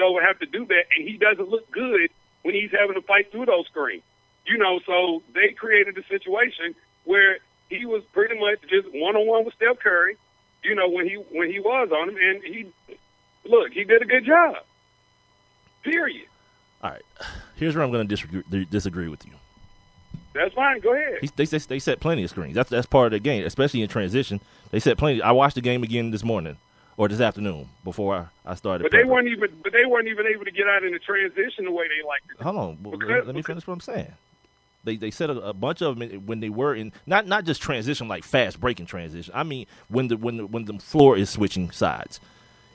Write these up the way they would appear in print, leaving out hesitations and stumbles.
Dellavedova have to do that, and he doesn't look good when he's having to fight through those screens. So they created a situation where he was pretty much just one-on-one with Steph Curry, when he was on him, and he did a good job. Period. All right. Here's where I'm going to disagree with you. That's fine. Go ahead. They set plenty of screens. That's part of the game, especially in transition. They set plenty. I watched the game again this morning or this afternoon before I started. But they weren't even able to get out in the transition the way they liked it. Hold on. Let me finish what I'm saying. They set a bunch of them when they were in not just transition like fast breaking transition. I mean when the floor is switching sides.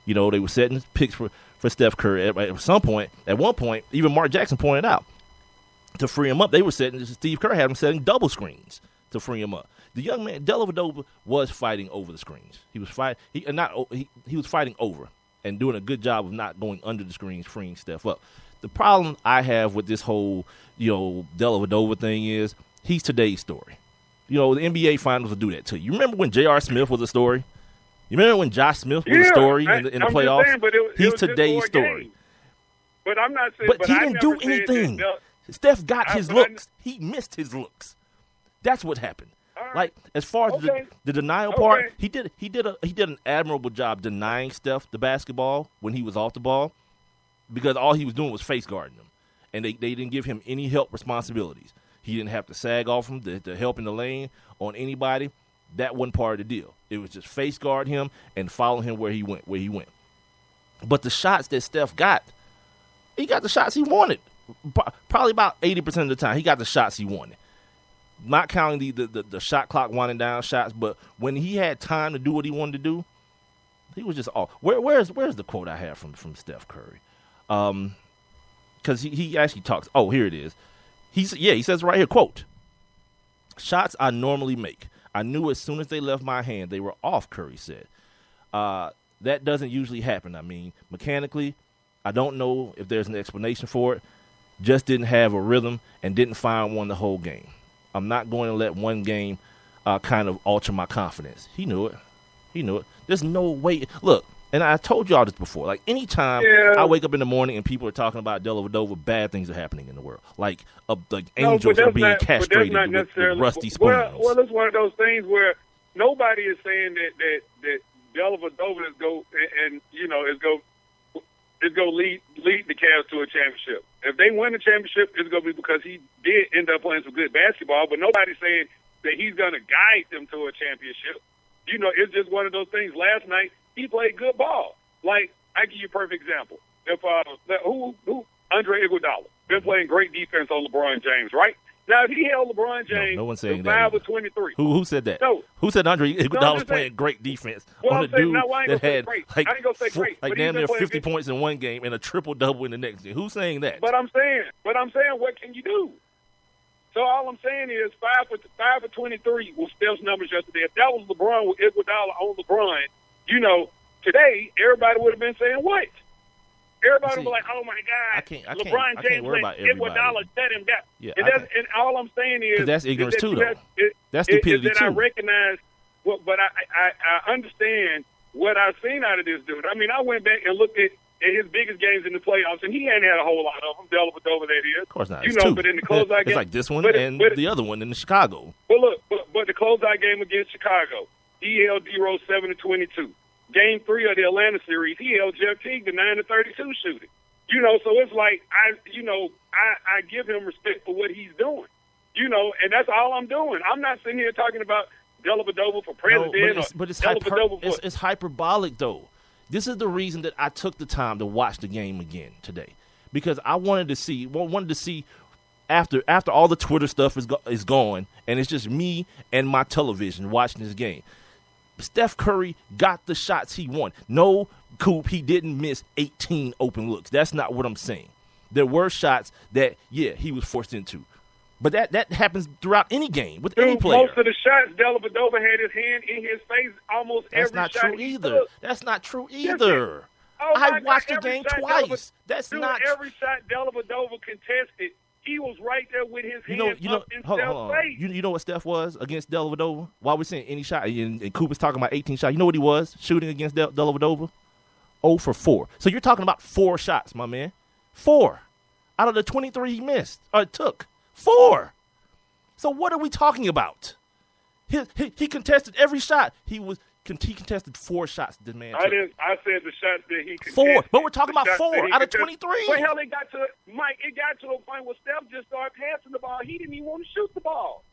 They were setting picks for Steph Curry. At one point, even Mark Jackson pointed out to free him up. They were setting. Steve Kerr had him setting double screens to free him up. The young man Dellavedova was fighting over the screens. He was he was fighting over and doing a good job of not going under the screens, freeing Steph up. The problem I have with this whole Dellavedova thing is he's today's story. The NBA Finals will do that to you. You remember when J.R. Smith was a story? You remember when Josh Smith was a story in the playoffs? Saying, he's today's story. Game. But I'm not saying. But he didn't do anything. Steph got his looks. He missed his looks. That's what happened. Right. Like as far as the denial part, he did an admirable job denying Steph the basketball when he was off the ball, because all he was doing was face guarding him, and they didn't give him any help responsibilities. He didn't have to sag off him to help in the lane on anybody. That wasn't part of the deal. It was just face guard him and follow him where he went. But the shots that Steph got, he got the shots he wanted. Probably about 80% of the time, he got the shots he wanted. Not counting the shot clock winding down shots, but when he had time to do what he wanted to do, he was just off. Where's the quote I have from Steph Curry? Because he actually talks. Oh, here it is. He says right here, quote, "Shots I normally make, I knew as soon as they left my hand they were off," Curry said. That doesn't usually happen. I mean, mechanically, I don't know if there's an explanation for it. Just didn't have a rhythm and didn't find one the whole game. I'm not going to let one game kind of alter my confidence. He knew it. There's no way. Look, and I told y'all this before. Like, anytime I wake up in the morning and people are talking about Dellavedova, bad things are happening in the world. Like angels are being castrated with rusty spoons. Well, it's one of those things where nobody is saying that Dellavedova is go lead the Cavs to a championship. If they win the championship, it's going to be because he did end up playing some good basketball, but nobody's saying that he's going to guide them to a championship. It's just one of those things. Last night, he played good ball. Like, I give you a perfect example. If Andre Iguodala been playing great defense on LeBron James, right? Now, if he held LeBron James no one's saying to 5 or 23. Who said that? No. Who said Andre Iguodala was playing great defense on a dude that had like damn near 50 points in one game and a triple-double in the next game? Who's saying that? But I'm saying, what can you do? So all I'm saying is 5 for 23 was Steph's numbers yesterday. If that was LeBron with Iguodala on LeBron, today everybody would have been saying what? Everybody would be like, "Oh my God, LeBron James let Iguodala set him down." Yeah, and all I'm saying is that's ignorance too, though. That's stupidity too. I recognize, but I understand what I've seen out of this dude. I mean, I went back and looked at his biggest games in the playoffs, and he hadn't had a whole lot of them. Dellavedova, that is. Of course not. But in the closeout game, it's like this one and the other one in Chicago. Well, look, but the closeout game against Chicago, he held D-Rose 7-22. Game 3 of the Atlanta series, he held Jeff Teague to 9-32 shooting. So it's like I give him respect for what he's doing. And that's all I'm doing. I'm not sitting here talking about Dellavedova for president it's hyperbolic though. This is the reason that I took the time to watch the game again today, because I wanted to see after all the Twitter stuff is gone and it's just me and my television watching this game. Steph Curry got the shots he wanted. No, Coop, he didn't miss 18 open looks. That's not what I'm saying. There were shots that, he was forced into. But that happens throughout any game with any player. Most of the shots, Dellavedova had his hand in his face almost every shot. That's not true either. I watched the game twice. That's not every shot Dellavedova contested. He was right there with his hands up in Steph's face. You know what Steph was against Dellavedova? While we're saying any shot, and Coop is talking about 18 shots, you know what he was shooting against Dellavedova? 0 for 4. So you're talking about 4 shots, my man. 4 out of the 23 he missed or took. 4. So what are we talking about? He contested every shot. He contested 4 shots. The man took. I said the shots that he contested. 4, but we're talking about 4 out of 23. Well, hell, it got to a point where Steph just started passing the ball. He didn't even want to shoot the ball.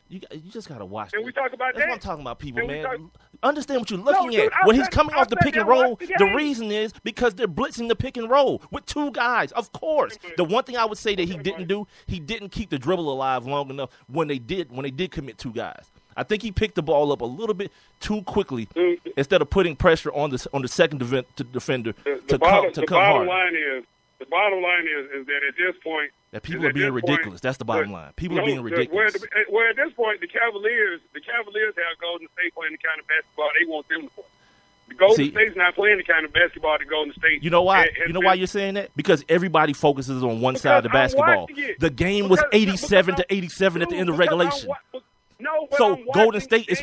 You just got to watch. Can we talk about That's that? what I'm talking about, people, man. Understand what you're looking at. Dude, when he's coming off the pick and roll, the the reason is because they're blitzing the pick and roll with 2 guys. Of course. The one thing I would say that he didn't do, he didn't keep the dribble alive long enough when they did commit 2 guys. I think he picked the ball up a little bit too quickly instead of putting pressure on the second defender to come hard. The bottom line is that at this point, that people are being ridiculous. That's the bottom line. People are being ridiculous. Where at this point, the Cavaliers have Golden State playing the kind of basketball they want them to play. The Golden State's not playing the kind of basketball that Golden State. You know why? Why you're saying that? Because everybody focuses on one side of the basketball. The game was 87 to 87 at the end of regulation. So Golden State is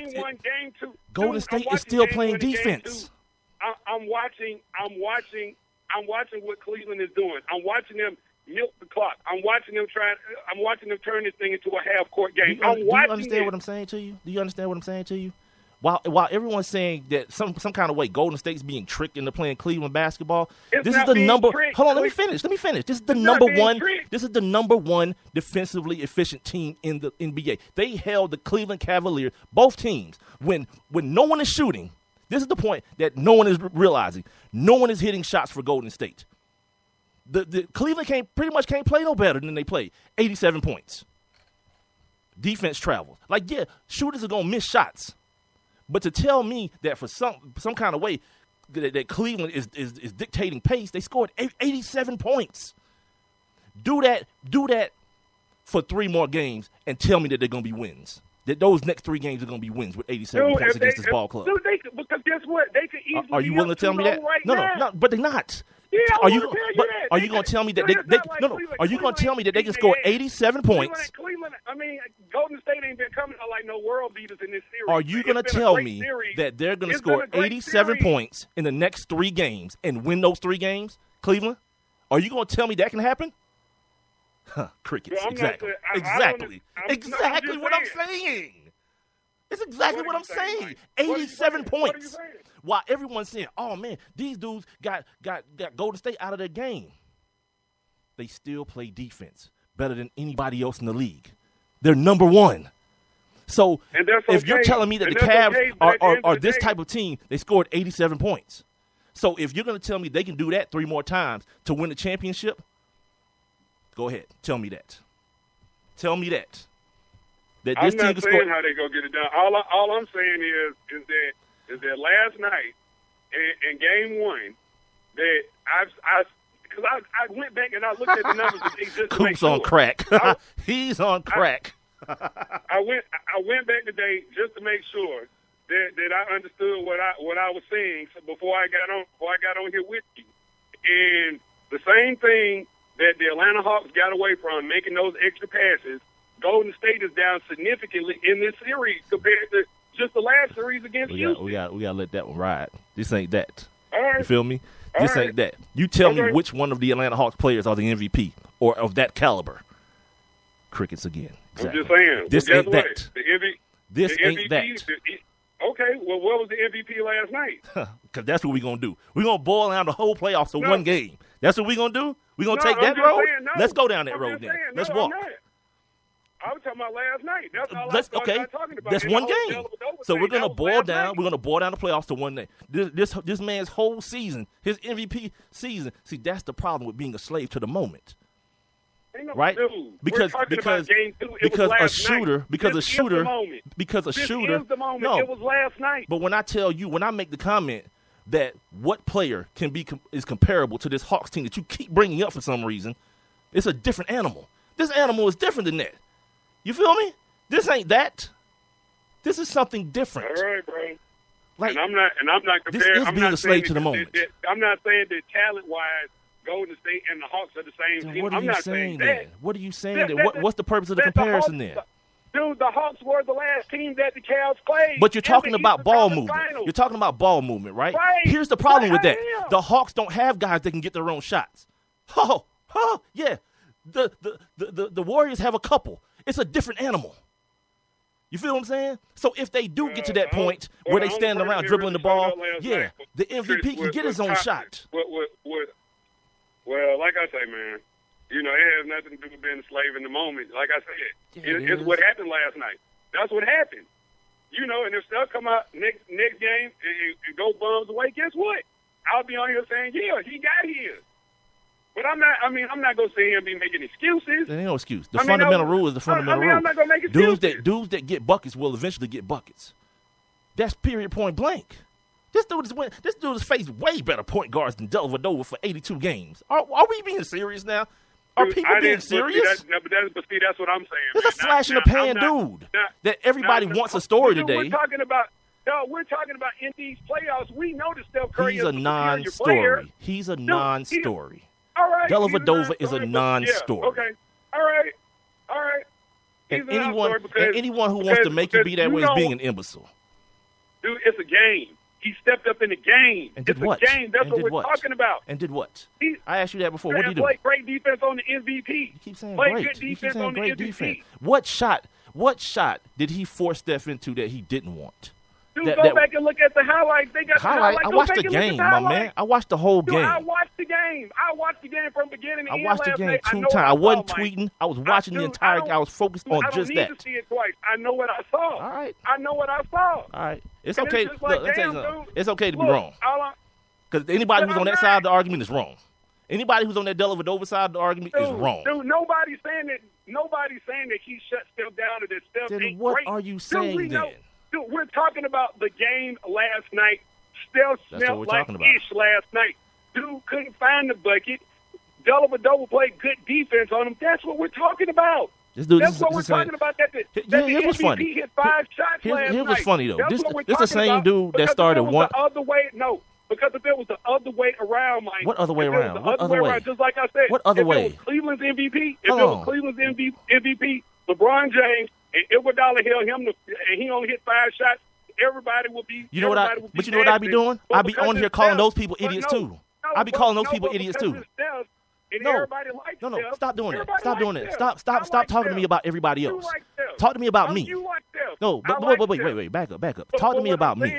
still playing defense. I'm watching what Cleveland is doing. I'm watching them milk the clock. I'm watching them turn this thing into a half-court game. Do you understand what I'm saying to you? Do you understand what I'm saying to you? While everyone's saying that some kind of way Golden State's being tricked into playing Cleveland basketball, this is the number. Hold on, let me finish. This is the number one. This is the number 1 defensively efficient team in the NBA. They held the Cleveland Cavaliers, both teams, when no one is shooting. This is the point that no one is realizing. No one is hitting shots for Golden State. The Cleveland pretty much can't play no better than they play. 87 points. Defense travels. Shooters are gonna miss shots. But to tell me that for some kind of way that Cleveland is dictating pace, they scored 87 points. Do that for 3 more games and tell me that they're going to be wins. That those next 3 games are going to be wins with 87 points against this ball club. Because guess what? They could easily. Are you willing to tell me that? No, but they're not. Yeah, are you going to tell me that Are you going to tell me that they can score 87 points? Cleveland. Golden State ain't been coming out like no world beaters in this series. Are you going to tell me that they're going to score 87 points in the next 3 games and win those 3 games, Cleveland? Are you going to tell me that can happen? Crickets. Well, exactly what I'm saying. It's exactly what I'm saying. 87 points. While everyone's saying, "Oh man, these dudes got Golden State out of their game," they still play defense better than anybody else in the league. They're number 1. So if you're telling me that the Cavs are this type of team, they scored 87 points. So if you're going to tell me they can do that 3 more times to win the championship, go ahead, tell me that. Tell me that. That this I'm not saying how they go get it done. All I'm saying is that last night in game 1 that because I went back and I looked at the numbers today just to make Coop's sure. on crack. He's on crack. I went back today just to make sure that I understood what I was saying before I got on here with you. And the same thing that the Atlanta Hawks got away from, making those extra passes, Golden State is down significantly in this series compared to just the last series against Houston. We got to let that one ride. This ain't that. All right. You feel me? This ain't that. You tell me which one of the Atlanta Hawks players are the MVP or of that caliber. Crickets again. Exactly. I'm just saying. This ain't that. This ain't MVP, that. Okay, well, what was the MVP last night? Because that's what we're going to do. We're going to boil down the whole playoffs to one game. That's what we're going to do? We're going to take that road? Let's go down that road then. Let's walk. I was talking about last night. That's all I was talking about. That's one game. So we're going to boil down. We're going to boil down the playoffs to one day. This man's whole season, his MVP season. See, that's the problem with being a slave to the moment. Right? Because a shooter. No, it was last night. But when I make the comment that what player is comparable to this Hawks team that you keep bringing up for some reason, it's a different animal. This animal is different than that. You feel me? This ain't that. This is something different. All right, bro. And I'm not comparing. This is being a slave to the moment. I'm not saying that talent-wise, Golden State and the Hawks are the same team. What are I'm you not saying that. What are you saying? What's the purpose of the comparison then? Dude, the Hawks were the last team that the Cavs played. But you're talking about ball movement. You're talking about ball movement, right? Here's the problem with that. The Hawks don't have guys that can get their own shots. Yeah. The Warriors have a couple. It's a different animal. You feel what I'm saying? So if they do get to that point where they stand around dribbling the ball, the MVP can get his own shot. Well, like I say, man, you know, it has nothing to do with being a slave in the moment. Like I said, it's what happened last night. That's what happened. You know, and if stuff come out next game and go bums away, guess what? I'll be on here saying, yeah, he got his. But I'm not going to sit here and be making excuses. There ain't no excuse. The fundamental rule is the fundamental rule. I'm not going to make excuses. Dudes that get buckets will eventually get buckets. That's period, point blank. This dude has faced way better point guards than Dellavedova for 82 games. Are we being serious now? Are people being serious? But that's what I'm saying. There's a flash in the pan dude that everybody wants a story today. We're talking about in these playoffs. We know that Steph Curry is a non-story. He's a non-story. All right. Dellavedova is a non-story. Yeah, okay. All right. And anyone who wants to make you be that way is being an imbecile. Dude, it's a game. He stepped up in the game. And did what? It's a game. That's what we're talking about. And did what? I asked you that before. What did he do? Played great defense on the MVP. You keep saying great. Good defense on the MVP. Defense. What shot did he force Steph into that he didn't want? Dude, go back and look at the highlights. They got the highlights. I watched the game, my man. I watched the whole game. I watched the game. From beginning to end. I watched the game 2 times. I wasn't tweeting. I was watching the entire game. I was focused on just that. I don't need to see it twice. I know what I saw. All right. I know what I saw. All right. It's okay. Look, let me tell you something. It's okay to be wrong. Because anybody who's on that side of the argument is wrong. Anybody who's on that Dellavedova side of the argument is wrong. Dude, nobody's saying that he shut Steph down or that Steph ain't what great. Are you saying then? Dude, we're talking about the game last night. Steph smelled like fish last night. Dude couldn't find the bucket. Dellavedova played good defense on him. That's what we're talking about. That's what we're talking about. The MVP hit 5 shots last night. Here's what's funny, though. This the same dude that started one. Because if it was the other way around, Mike. What other way around? What other way? Just like I said. What other way? If it was Cleveland's MVP, LeBron James, and Iguodala held him, and he only hit 5 shots, everybody would be. You know what I'd be doing? I'd be on here calling those people idiots too. I'd be calling those people idiots too. No, stop doing that. Stop doing that. Stop talking to me about everybody else. Talk to me about me. No, but wait, back up. Talk to me about me.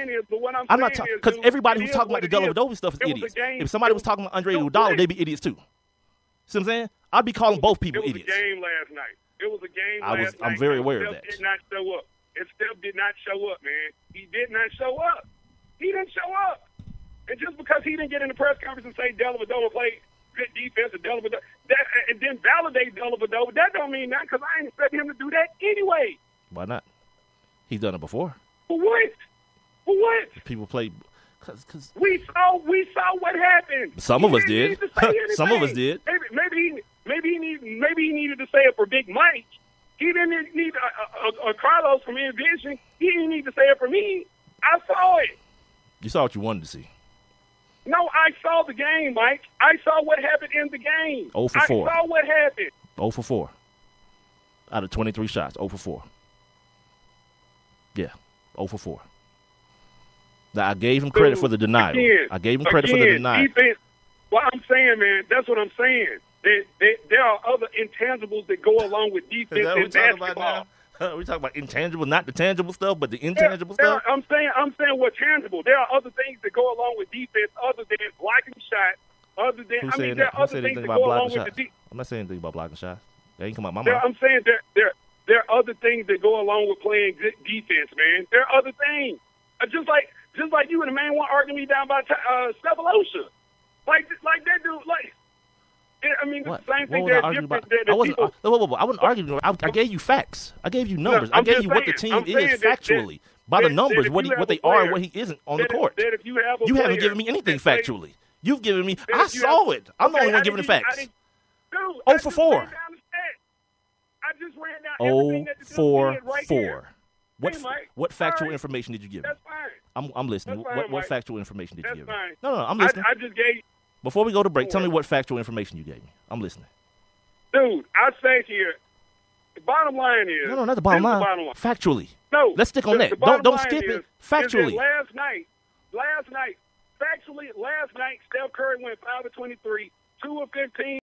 I'm not talking because everybody who's talking about the Dellavedova stuff is idiots. If somebody was talking about Andre Iguodala, they'd be idiots too. See what I'm saying? I'd be calling both people idiots. It was a game last night. It was a game last night. I'm very aware of that. Did not show up. And Steph did not show up, man. He did not show up. He didn't show up. And just because he didn't get in the press conference and say Dellavedova played good defense and then validate Dellavedova, that don't mean nothing because I ain't expecting him to do that anyway. Why not? He's done it before. For what? People play because we saw what happened. Some of us did. Some of us did. Maybe he needed to say it for Big Mike. He didn't need a Carlos from Envision. He didn't need to say it for me. I saw it. You saw what you wanted to see. No, I saw the game, Mike. I saw what happened in the game. 0 for 4. I saw what happened. 0 for 4. Out of 23 shots, 0 for 4. Yeah, 0 for 4. Now, I gave him credit for the denial. Defense. Well, I'm saying, man, that's what I'm saying. There are other intangibles that go along with defense in basketball. We talking about intangible, not the tangible stuff, but the intangible stuff. I'm saying what's tangible. There are other things that go along with defense other than blocking shots. There are other things that go along with the defense. I'm not saying anything about blocking shots. That ain't come out my mouth. I'm saying there are other things that go along with playing good defense, man. There are other things. Just like you and the man want to argue me down about Cephalosha. Like that dude, like. I mean, the same thing. They're different. I wasn't arguing. I gave you facts. I gave you numbers. I gave you what the team is factually by the numbers, what they are and what he isn't on the court. You haven't given me anything factually. You've given me. I saw it. I'm the only one giving the facts. 0 for 4. I just ran down everything that the dude did right here. What factual information did you give me? That's fine. I'm listening. What factual information did you give me? Fine. No, I'm listening. I just gave. Before we go to break, tell me what factual information you gave me. I'm listening. Dude, I sat here The bottom line is no, not the bottom line. The bottom line. Factually, no. Let's stick on that. Don't skip it. Factually, last night, factually, last night, Steph Curry went 5 of 23, 2 of 15.